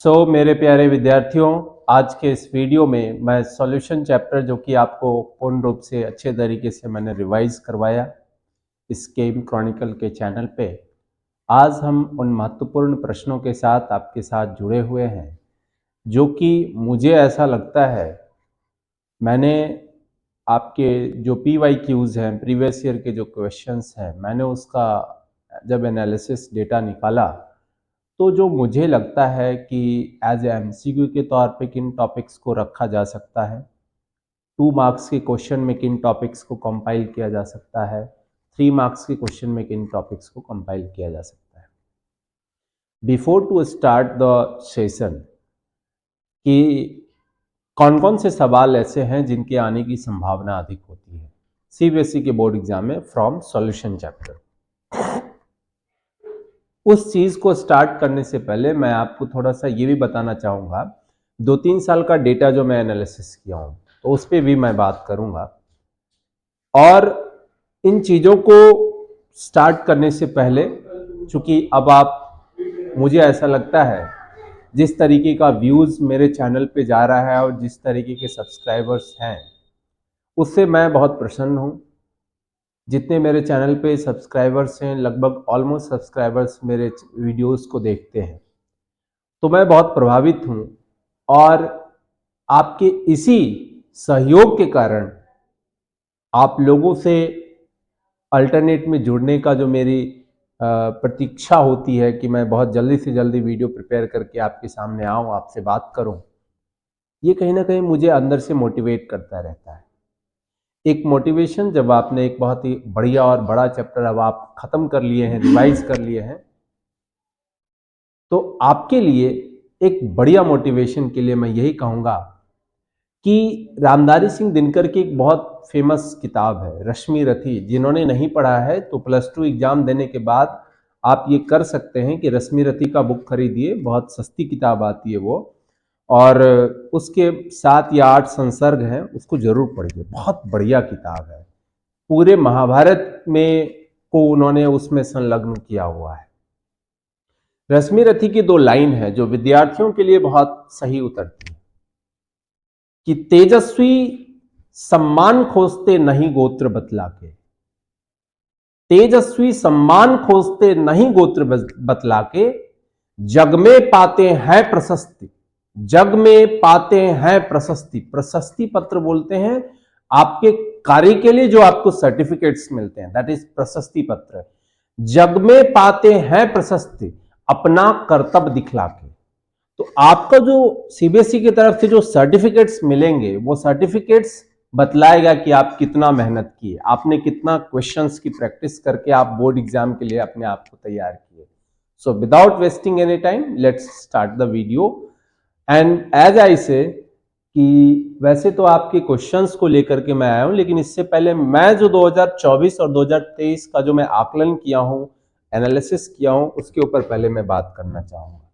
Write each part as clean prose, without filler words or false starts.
मेरे प्यारे विद्यार्थियों, आज के इस वीडियो में मैं सॉल्यूशन चैप्टर जो कि आपको पूर्ण रूप से अच्छे तरीके से मैंने रिवाइज करवाया इस गेम क्रॉनिकल के चैनल पे, आज हम उन महत्वपूर्ण प्रश्नों के साथ आपके साथ जुड़े हुए हैं जो कि मुझे ऐसा लगता है मैंने आपके जो PYQs हैं, प्रीवियस ईयर के जो क्वेश्चंस हैं, मैंने उसका जब एनालिसिस डेटा निकाला तो जो मुझे लगता है कि एज ए MCQ के तौर पे किन टॉपिक्स को रखा जा सकता है, 2 मार्क्स के क्वेश्चन में किन टॉपिक्स को कंपाइल किया जा सकता है, 3 मार्क्स के क्वेश्चन में किन टॉपिक्स को कंपाइल किया जा सकता है। Before to start the session कि कौन कौन से सवाल ऐसे हैं जिनके आने की संभावना अधिक होती है CBSE के बोर्ड एग्जाम में फ्रॉम सॉल्यूशन चैप्टर। उस चीज को स्टार्ट करने से पहले मैं आपको थोड़ा सा ये भी बताना चाहूंगा, 2-3 साल का डेटा जो मैं एनालिसिस किया हूं तो उस पर भी मैं बात करूंगा। और इन चीजों को स्टार्ट करने से पहले, चूंकि अब आप, मुझे ऐसा लगता है जिस तरीके का व्यूज मेरे चैनल पे जा रहा है और जिस तरीके के सब्सक्राइबर्स हैं उससे मैं बहुत प्रसन्न हूं। जितने मेरे चैनल पे सब्सक्राइबर्स हैं, लगभग ऑलमोस्ट सब्सक्राइबर्स मेरे वीडियोस को देखते हैं, तो मैं बहुत प्रभावित हूं। और आपके इसी सहयोग के कारण, आप लोगों से अल्टरनेट में जुड़ने का जो मेरी प्रतीक्षा होती है कि मैं बहुत जल्दी से जल्दी वीडियो प्रिपेयर करके आपके सामने आऊं, आपसे बात करूं, ये कहीं ना कहीं मुझे अंदर से मोटिवेट करता रहता है। एक मोटिवेशन, जब आपने एक बहुत ही बढ़िया और बड़ा चैप्टर अब आप खत्म कर लिए हैं, रिवाइज कर लिए हैं, तो आपके लिए एक बढ़िया मोटिवेशन के लिए मैं यही कहूंगा कि रामधारी सिंह दिनकर की एक बहुत फेमस किताब है रश्मि रथी। जिन्होंने नहीं पढ़ा है तो +2 एग्जाम देने के बाद आप ये कर सकते हैं कि रश्मि रथी का बुक खरीदिए, बहुत सस्ती किताब आती है वो, और उसके 7 या 8 संसर्ग हैं, उसको जरूर पढ़िए, बहुत बढ़िया किताब है। पूरे महाभारत में को उन्होंने उसमें संलग्न किया हुआ है। रश्मि रथी की 2 लाइन है जो विद्यार्थियों के लिए बहुत सही उतरती है कि तेजस्वी सम्मान खोजते नहीं गोत्र बतला के, तेजस्वी सम्मान खोजते नहीं गोत्र बतला के, जग में पाते हैं प्रशस्ति, जग में पाते हैं प्रशस्ति। प्रशस्ति पत्र बोलते हैं आपके कार्य के लिए जो आपको सर्टिफिकेट्स मिलते हैं, दैट इज प्रशस्ति पत्र। जग में पाते हैं प्रशस्ति अपना कर्तव्य दिखला के। तो आपका जो CBSE की तरफ से जो सर्टिफिकेट्स मिलेंगे, वो सर्टिफिकेट्स बतलाएगा कि आप कितना मेहनत किए, आपने कितना क्वेश्चंस की प्रैक्टिस करके आप बोर्ड एग्जाम के लिए अपने आप को तैयार किए। So without wasting any time, let's start the video. And as I say कि वैसे तो आपके क्वेश्चंस को लेकर के मैं आया हूं, लेकिन इससे पहले मैं जो 2024 और 2023 का जो मैं आकलन किया हूं, एनालिसिस किया हूं, उसके ऊपर पहले मैं बात करना चाहूंगा।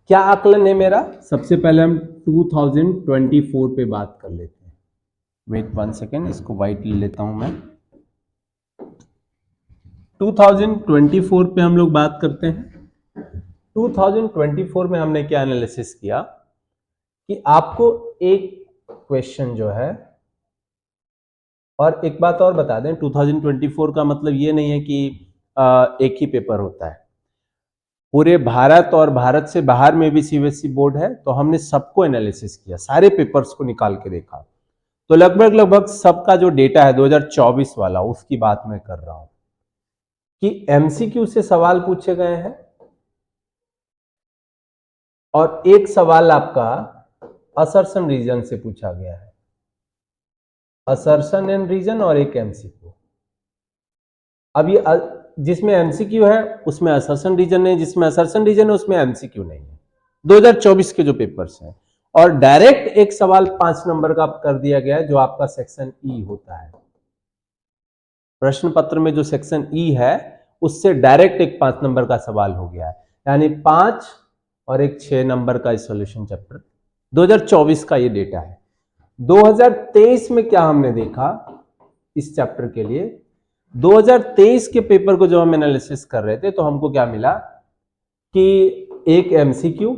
क्या आकलन है मेरा? सबसे पहले हम 2024 पे बात कर लेते हैं। वेट 1 सेकेंड, इसको व्हाइट ले लेता हूं मैं। 2024 पे हम लोग बात करते हैं। 2024 में हमने क्या एनालिसिस किया कि आपको एक क्वेश्चन जो है, और एक बात और बता दें, 2024 का मतलब ये नहीं है कि एक ही पेपर होता है। पूरे भारत और भारत से बाहर में भी CBSE बोर्ड है, तो हमने सबको एनालिसिस किया, सारे पेपर्स को निकाल के देखा। तो लगभग सबका जो डेटा है 2024 वाला, उसकी बात मैं कर रहा हूं कि MCQ से सवाल पूछे गए हैं और एक सवाल आपका असर्शन रीजन से पूछा गया है, असर्शन एंड रीजन, और एक MCQ। अब ये जिसमें MCQ है उसमें असर्शन रीजन नहीं, जिसमें असर्शन रीजन है उसमें MCQ नहीं है। 2024 के जो पेपर्स हैं, और डायरेक्ट एक सवाल 5 नंबर का कर दिया गया है जो आपका सेक्शन E होता है। प्रश्न पत्र में जो सेक्शन E है उससे डायरेक्ट एक 5 नंबर का सवाल हो गया है, यानी 5 और एक 6 नंबर का सॉल्यूशन चैप्टर। 2024 का ये डेटा है। 2023 में क्या हमने देखा इस चैप्टर के लिए। 2023 के पेपर को जब हम एनालिसिस कर रहे थे तो हमको क्या मिला कि एक एमसीक्यू,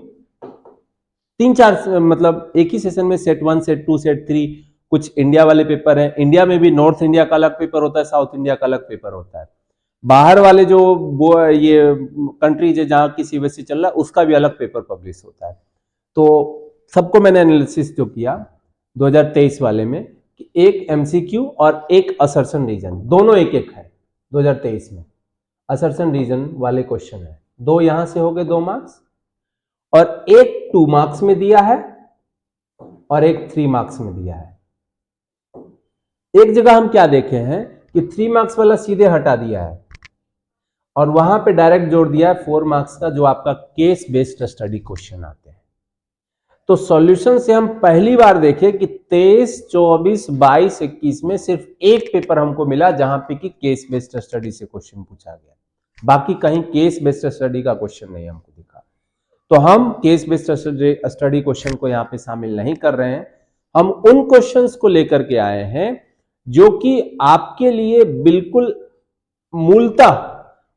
3-4 मतलब एक ही सेशन में सेट 1, सेट 2, सेट 3, कुछ इंडिया वाले पेपर हैं। इंडिया में भी नॉर्थ इंडिया का अलग पेपर होता है, साउथ इंडिया का अलग पेपर होता है। बाहर वाले जो वो ये कंट्रीज है जहां की सीबीएसई चल रहा है उसका भी अलग पेपर पब्लिश होता है। तो सबको मैंने एनालिसिस जो किया 2023 वाले में कि एक एमसीक्यू और एक असर्शन रीजन, दोनों एक एक है 2023 में। असर्शन रीजन वाले क्वेश्चन है, 2 यहां से हो गए 2 मार्क्स, और एक 2 मार्क्स में दिया है और एक 3 मार्क्स में दिया है। एक जगह हम क्या देखे हैं कि 3 मार्क्स वाला सीधे हटा दिया है और वहां पे डायरेक्ट जोड़ दिया है 4 मार्क्स का, जो आपका केस बेस्ड स्टडी क्वेश्चन आते हैं। तो सॉल्यूशन से हम पहली बार देखे कि 23, 24, 22, 21 में सिर्फ एक पेपर हमको मिला जहां पे कि केस बेस्ड स्टडी से क्वेश्चन पूछा गया, बाकी कहीं केस बेस्ड स्टडी का क्वेश्चन नहीं हमको दिखा। तो हम केस बेस्ड स्टडी क्वेश्चन को यहां पे शामिल नहीं कर रहे हैं। हम उन क्वेश्चंस को लेकर के आए हैं जो कि आपके लिए बिल्कुल मूलतः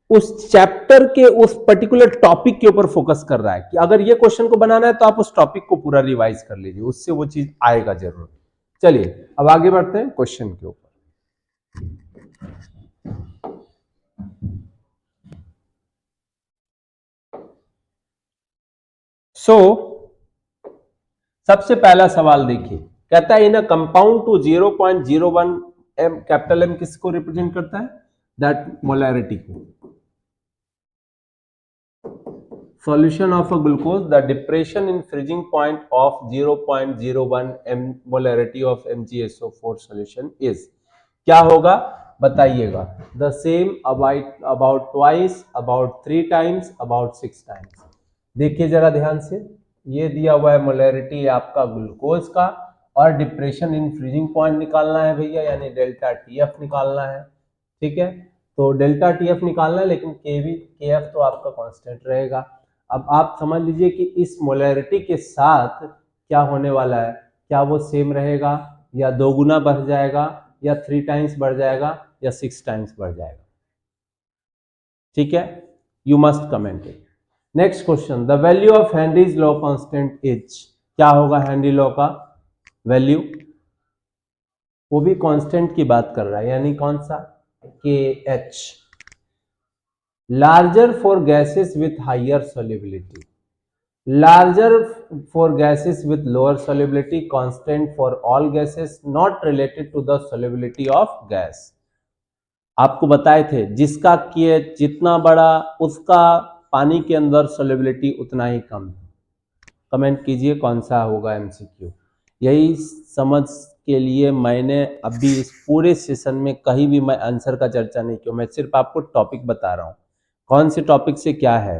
उस चैप्टर के उस पर्टिकुलर टॉपिक के ऊपर फोकस कर रहा है कि अगर ये क्वेश्चन को बनाना है तो आप उस टॉपिक को पूरा रिवाइज कर लीजिए, उससे वो चीज आएगा जरूर। चलिए अब आगे बढ़ते हैं क्वेश्चन के ऊपर। सबसे पहला सवाल देखिए, कहता है in a compound to 0.01 m, capital M किसको रिप्रेजेंट करता है? दैट मोलैरिटी को। Solution of a glucose, the depression in freezing point of 0.01 m molarity of MgSO4 solution is, क्या होगा बताइएगा? The same, about twice, about 3 times, about 6 times। देखिए जरा ध्यान से, ये दिया हुआ है मोलैरिटी आपका ग्लूकोज का और डिप्रेशन इन फ्रीजिंग पॉइंट निकालना है भैया, यानी डेल्टा टीएफ निकालना है। ठीक है, तो डेल्टा टीएफ निकालना है, लेकिन केएफ तो आपका कांस्टेंट रहेगा। अब आप समझ लीजिए कि इस मोलैरिटी के साथ क्या होने वाला है, क्या वो सेम रहेगा या 2 गुना बढ़ जाएगा या 3 टाइम्स बढ़ जाएगा या 6 टाइम्स बढ़ जाएगा? ठीक है, you must comment it. Next question, the value of Henry's law constant is, क्या होगा हेनरी लॉ का वैल्यू? वो भी कांस्टेंट की बात कर रहा है, यानी कौन सा? K H. Larger for gases with higher solubility, larger for gases with lower solubility, constant for all gases, not related to the solubility of gas। आपको बताए थे जिसका KH जितना बड़ा उसका पानी के अंदर solubility उतना ही कम है। कमेंट कीजिए कौन सा होगा MCQ। यही समझ के लिए मैंने अभी इस पूरे सेशन में कहीं भी मैं आंसर का चर्चा नहीं किया, मैं सिर्फ आपको टॉपिक बता रहा हूं कौन से टॉपिक से क्या है।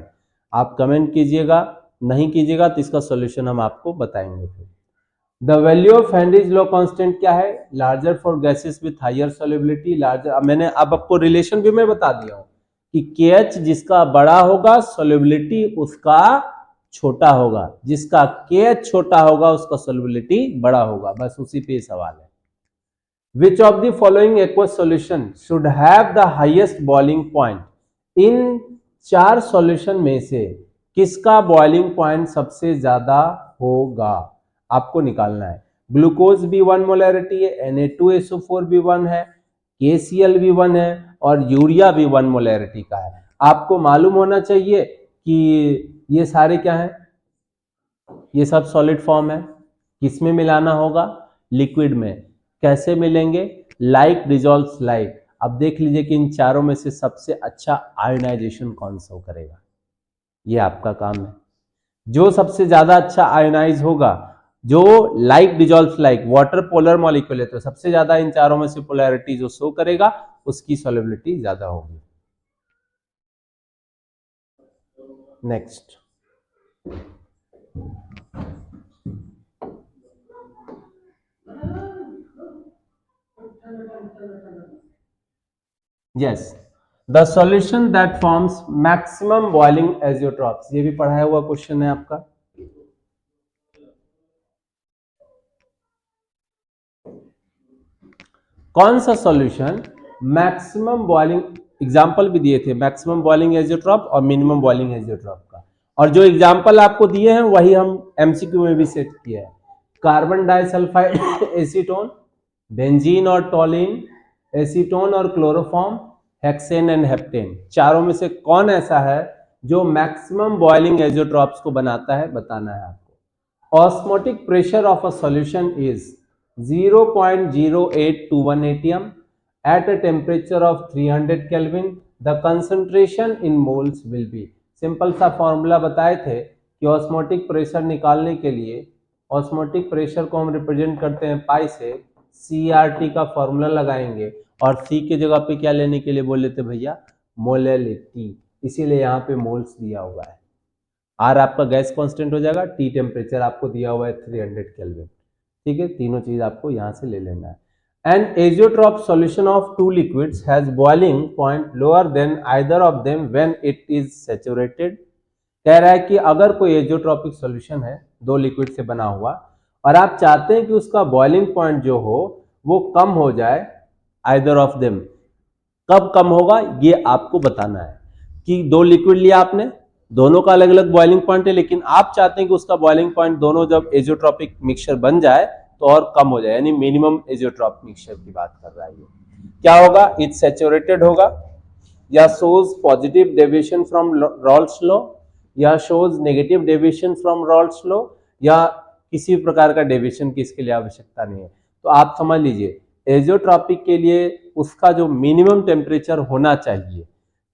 आप कमेंट कीजिएगा, नहीं कीजिएगा तो इसका सॉल्यूशन हम आपको बताएंगे। फिर the value of Henry's law constant क्या है? Larger for gases with higher solubility, larger. मैंने अब आपको रिलेशन भी मैं बता दिया हूं कि KH जिसका बड़ा होगा सॉल्युबिलिटी उसका छोटा होगा, जिसका KH छोटा होगा उसका सॉल्युबिलिटी बड़ा होगा, बस उसी पे सवाल है। Which of the following aqueous solution should have the highest boiling point? In 4 solution में से किसका बॉइलिंग पॉइंट सबसे ज्यादा होगा आपको निकालना है। ग्लूकोज भी 1 मोलैरिटी है, Na2SO4 भी 1 है, KCl भी 1 है और यूरिया भी 1 मोलैरिटी का है। आपको मालूम होना चाहिए कि ये सारे क्या है, ये सब सॉलिड फॉर्म है। किसमें मिलाना होगा? लिक्विड में। कैसे मिलेंगे? Like dissolves like. अब देख लीजिए कि इन चारों में से सबसे अच्छा आयोनाइजेशन कौन सा करेगा, ये आपका काम है। जो सबसे ज्यादा अच्छा आयोनाइज होगा, जो like dissolves like, water polar molecule है, तो सबसे ज्यादा इन चारों में से पोलैरिटी जो शो करेगा उसकी सॉल्युबिलिटी ज्यादा होगी। Next, yes, the solution that forms maximum boiling azeotropes, ये भी पढ़ाया हुआ क्वेश्चन है आपका। कौन सा सॉल्यूशन मैक्सिमम बॉइलिंग, एग्जाम्पल भी दिए थे मैक्सिमम बॉइलिंग एजियोट्रॉप और मिनिमम बॉइलिंग एजियोट्रॉप का, और जो एग्जाम्पल आपको दिए हैं वही हम एमसीक्यू में भी सेट किया है। कार्बन डाइसल्फाइड एसीटोन, बेंजीन और टॉलिन, एसीटोन और क्लोरोफॉर्म, हेक्सेन एंड हेप्टेन, चारों में से कौन ऐसा है जो मैक्सिमम बॉइलिंग एजियोट्रॉप्स को बनाता है, बताना है आपको। Osmotic pressure of a solution is 0.0821 atm at a temperature of 300 Kelvin. The concentration in moles will be, simple सा फॉर्मूला बताए थे कि ऑस्मोटिक प्रेशर निकालने के लिए ऑस्मोटिक प्रेशर को हम रिप्रेजेंट करते हैं पाई से, CRT का फॉर्मूला लगाएंगे और C की जगह पे क्या लेने के लिए बोले थे भैया, मोलैलिटी, इसीलिए यहाँ पे मोल्स दिया हुआ है। R आपका गैस कांस्टेंट हो जाएगा, T टेम्परेचर आपको दिया हुआ है 300 केल्विन, ठीक है, तीनों चीज आपको यहां से ले लेना है। An azeotrope solution of two liquids has boiling point lower than either of them when it is saturated. कह रहा है कि अगर कोई एजियोट्रॉपिक सॉल्यूशन है दो लिक्विड से बना हुआ और आप चाहते हैं कि उसका बॉइलिंग पॉइंट जो हो वो कम हो जाए आइदर ऑफ देम, कब कम होगा ये आपको बताना है। कि दो लिक्विड लिया आपने, दोनों का अलग अलग बॉइलिंग पॉइंट है, लेकिन आप चाहते हैं कि उसका बॉइलिंग पॉइंट दोनों जब एजियोट्रॉपिक मिक्सचर बन जाए तो और कम हो जाए, यानी मिनिमम एजियोट्रॉप मिक्सचर की बात कर रहा है ये। क्या होगा, इट सैचुरेटेड होगा, या shows positive deviation from Raoult's law, या shows negative deviation from Raoult's law, या किसी प्रकार का डेविएशन की इसके लिए आवश्यकता नहीं है। तो आप समझ लीजिए एजियोट्रॉपिक के लिए उसका जो मिनिमम टेम्परेचर होना चाहिए,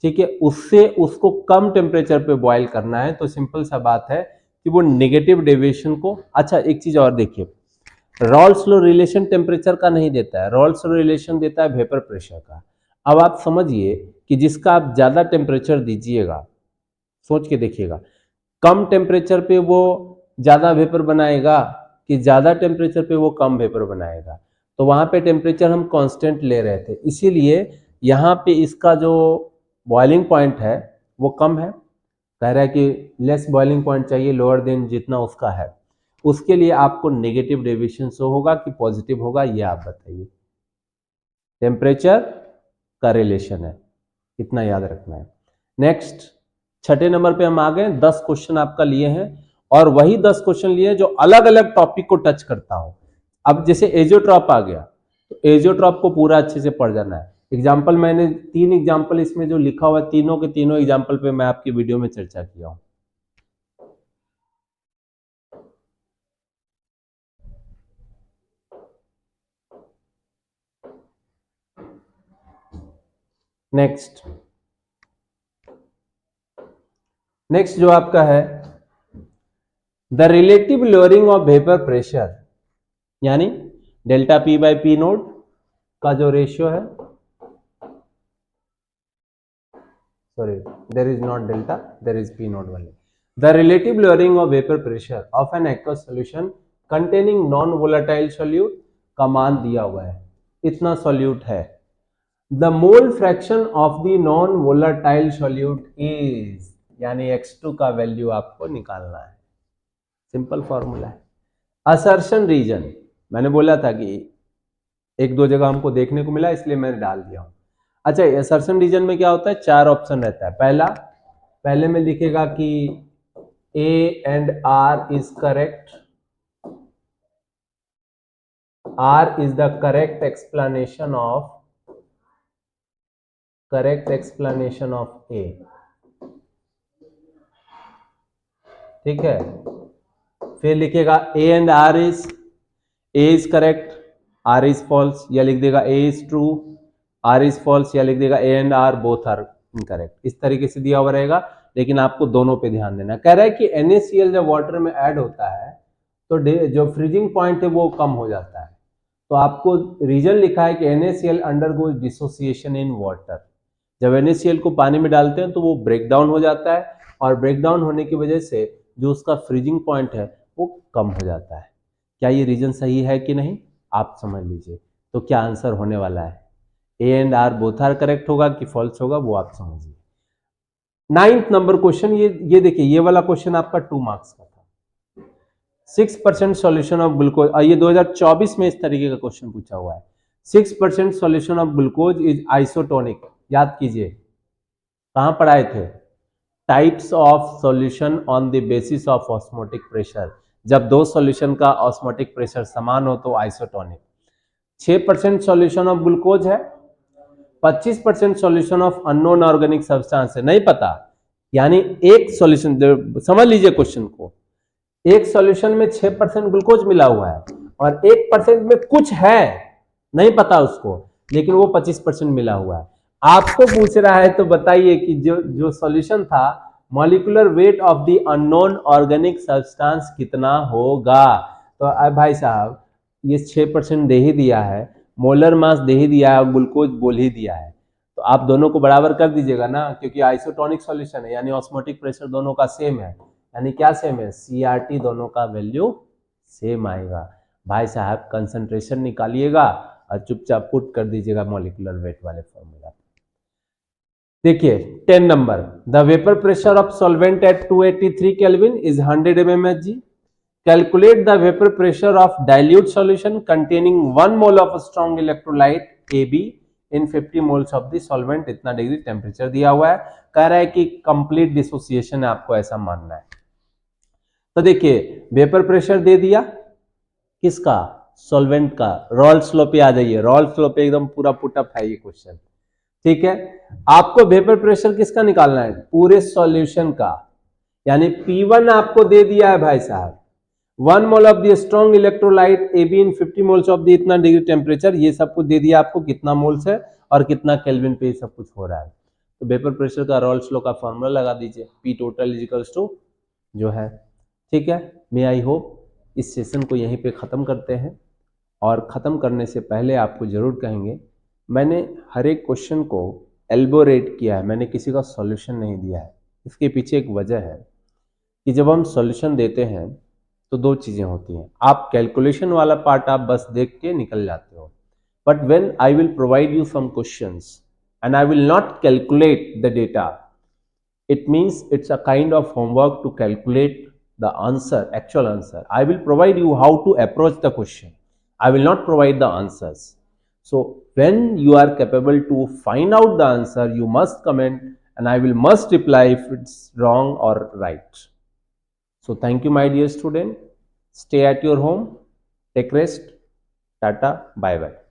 ठीक है, उससे उसको कम टेम्परेचर पे बॉयल करना है। तो सिंपल सा बात है कि वो नेगेटिव डेविएशन को, अच्छा एक चीज और देखिए, रॉल्स लॉ रिलेशन टेम्परेचर का नहीं देता है, रॉल्स लॉ रिलेशन देता है वेपर प्रेशर का। अब आप समझिए कि जिसका आप ज्यादा टेम्परेचर दीजिएगा, सोच के देखिएगा, कम टेम्परेचर पे वो ज्यादा वेपर बनाएगा कि ज्यादा टेम्परेचर पे वो कम वेपर बनाएगा। तो वहां पे टेम्परेचर हम कांस्टेंट ले रहे थे, इसीलिए यहाँ पे इसका जो बॉइलिंग पॉइंट है वो कम है। कह रहा है कि लेस बॉइलिंग पॉइंट चाहिए, लोअर देन जितना उसका है। उसके लिए आपको नेगेटिव डेविएशन शो होगा कि पॉजिटिव होगा, ये आप बताइए। टेम्परेचर का रिलेशन है, इतना याद रखना है। नेक्स्ट छठे नंबर पे हम आ गए, 10 क्वेश्चन आपका लिए हैं और वही 10 क्वेश्चन लिए जो अलग अलग टॉपिक को टच करता हो। अब जैसे एजियोट्रॉप आ गया तो एजियोट्रॉप को पूरा अच्छे से पढ़ जाना है। एग्जाम्पल मैंने 3 एग्जाम्पल इसमें जो लिखा हुआ है, तीनों के तीनों एग्जाम्पल पे मैं आपकी वीडियो में चर्चा किया हूं। नेक्स्ट जो आपका है the relative lowering of vapour pressure, यानी delta P by P naught का जो रेशियो है, sorry there is not delta, there is p naught only. The relative lowering of vapor pressure of an aqueous solution containing non volatile solute का मान दिया हुआ है, इतना solute है। The mole fraction of the non volatile solute is, यानी x2 का value आपको निकालना है, सिंपल फॉर्मूला है। असर्शन रीजन मैंने बोला था कि एक दो जगह हमको देखने को मिला इसलिए मैंने डाल दिया हूं। अच्छा, असर्शन रीजन में क्या होता है, 4 ऑप्शन रहता है। पहले में लिखेगा कि A and R is correct, R is the correct explanation of A, ठीक है। फिर लिखेगा A and R is, A is correct, R is false, या लिख देगा A is true, R is false, या लिख देगा A and R both are incorrect। इस तरीके से दिया हुआ रहेगा, लेकिन आपको दोनों पे ध्यान देना। कह रहा है कि NaCl जब वाटर में ऐड होता है तो जो फ्रीजिंग पॉइंट है वो कम हो जाता है। तो आपको रीजन लिखा है कि NaCl undergoes dissociation in water. जब NaCl को पानी में डालते हैं तो वो ब्रेक डाउन हो जाता है, और ब्रेक डाउन होने की वजह से जो उसका फ्रीजिंग पॉइंट है वो कम हो जाता है। क्या ये रीजन सही है कि नहीं, आप समझ लीजिए। तो क्या आंसर होने वाला है, A and R both are correct होगा कि फॉल्स होगा, वो आप समझिए। 9th नंबर क्वेश्चन, ये देखिए, ये वाला क्वेश्चन आपका 2 मार्क्स का था। 6% सॉल्यूशन ऑफ ग्लूकोज, ये 2024 में इस तरीके का क्वेश्चन पूछा हुआ है। 6% solution of glucose is isotonic. याद कीजिए, कहां पढ़ाए थे? Types of solution on the basis of osmotic pressure. जब दो सॉल्यूशन का ऑस्मोटिक प्रेशर समान हो तो आइसोटोनिक। 6% सॉल्यूशन ऑफ ग्लूकोज है, 25% solution of unknown organic substance है, नहीं पता। यानी एक सॉल्यूशन, समझ लीजिए क्वेश्चन को, एक सॉल्यूशन में 6% ग्लूकोज मिला हुआ है और 1% में कुछ है, नहीं पता उसको, लेकिन वो 25% मिला हुआ है। आपको पूछ रहा है तो बताइए कि जो सॉल्यूशन था, molecular weight of the unknown organic substance कितना होगा? तो अब भाई साहब ये 6% दे ही दिया है, मोलर मास दे ही दिया है और ग्लूकोज बोल ही दिया है, तो आप दोनों को बराबर कर दीजिएगा ना, क्योंकि आइसोटोनिक सॉल्यूशन है यानी ऑस्मोटिक प्रेशर दोनों का सेम है। यानी क्या सेम है? CRT दोनों का वैल्यू सेम आएगा। भाई साहब कंसंट्रेशन निकालिएगा और चुपचाप पुट कर दीजिएगा मॉलिक्यूलर वेट वाले फॉर्मूला। देखिए 10 number, the vapour pressure of solvent eight 283 kelvin is 100 mmHg। Calculate the vapour pressure of dilute solution containing 1 mole of strong electrolyte AB in 50 moles of the solvent. इतना degree temperature दिया हुआ है, कह रहा है कि complete dissociation है, आपको ऐसा मानना है। तो देखिए वेपर प्रेशर दे दिया, किसका? सॉल्वेंट का। रॉल्स लॉ पे आ जाइए, रॉल्स लॉ पे एकदम पूरा पुटअप है ये क्वेश्चन, ठीक है। आपको वेपर प्रेशर किसका निकालना है? पूरे सॉल्यूशन का। यानी P1 आपको दे दिया है भाई साहब, 1 mole of the strong electrolyte AB in 50 moles of the इतना डिग्री टेम्परेचर, ये सब कुछ दे दिया आपको, कितना मोल्स है और कितना केल्विन पे सब कुछ हो रहा है। तो वेपर प्रेशर का रॉल्स लॉ का फॉर्मूला लगा दीजिए, P टोटल इजिकल्स टू जो है, ठीक है। मे आई होप इस सेशन को यहीं पे ख़त्म करते हैं, और ख़त्म करने से पहले आपको ज़रूर कहेंगे, मैंने हर एक क्वेश्चन को एल्बोरेट किया है, मैंने किसी का सॉल्यूशन नहीं दिया है। इसके पीछे एक वजह है कि जब हम सॉल्यूशन देते हैं तो दो चीज़ें होती हैं, आप कैलकुलेशन वाला पार्ट आप बस देख के निकल जाते हो, but when I will provide you some questions and I will not calculate the data, it means it's a kind of homework to calculate the answer, actual answer. I will provide you how to approach the question, I will not provide the answers. So when you are capable to find out the answer, you must comment and I will must reply if it's wrong or right. So thank you my dear student, stay at your home, take rest, tata, bye bye.